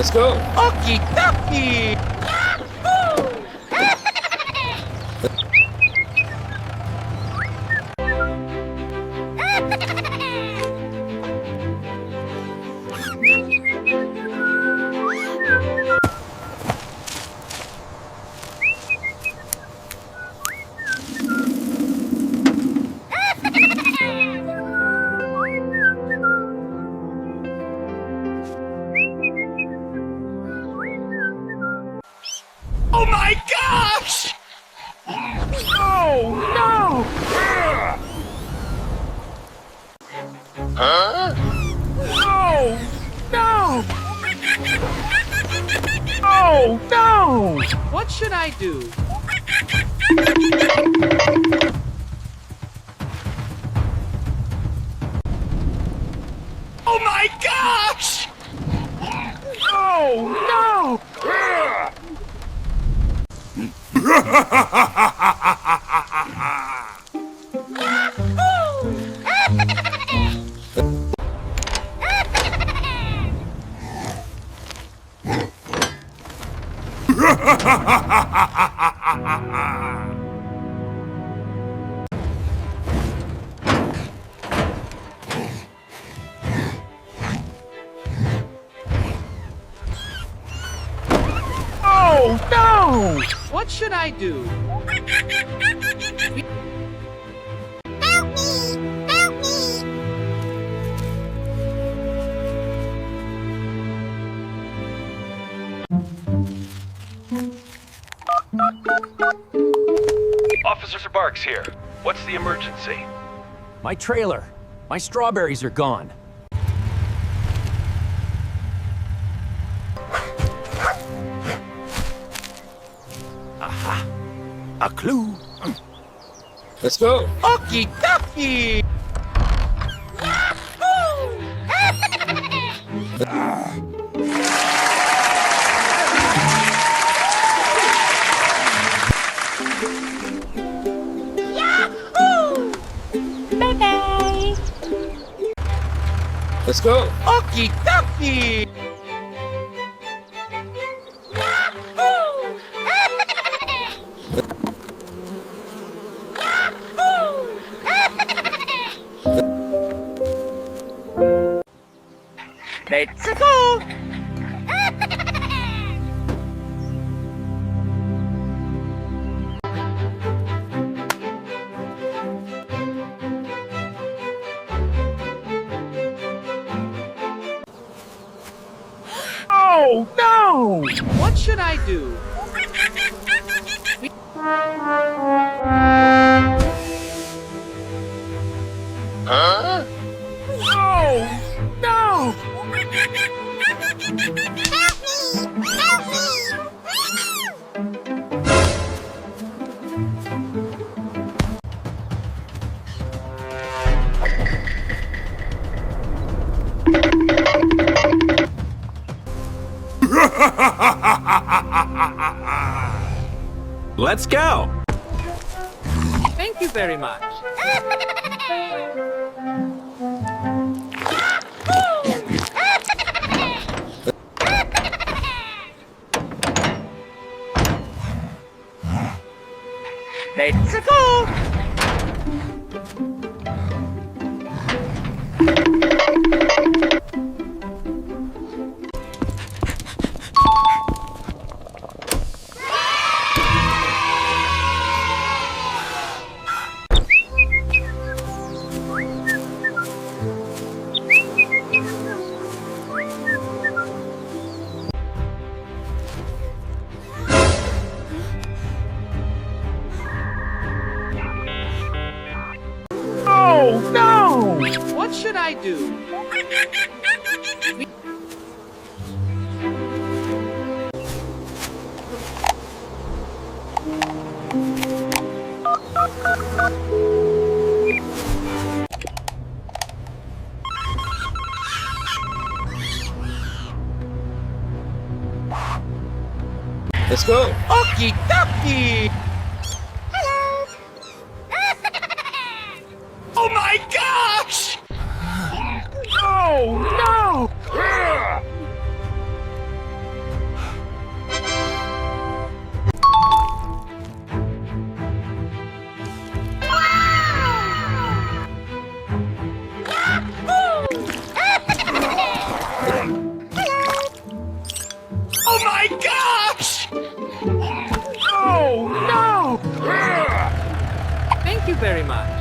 Let's go. Okie dokie! Oh my gosh! Oh no! Huh? Oh no! Oh no! What should I do? Oh my gosh! Oh no! Oh no! What should I do? Officer Barks here. What's the emergency? My trailer. My strawberries are gone. Aha! A clue. Let's go. Okie dokie! Let's go. Okie dokie! Let's go! Oh no! What should I do? Huh? Oh no! Let's go! Thank you very much. Let's go! Oh no! What should I do? Let's go. Okie dokie! Oh my gosh! Oh no! Thank you very much.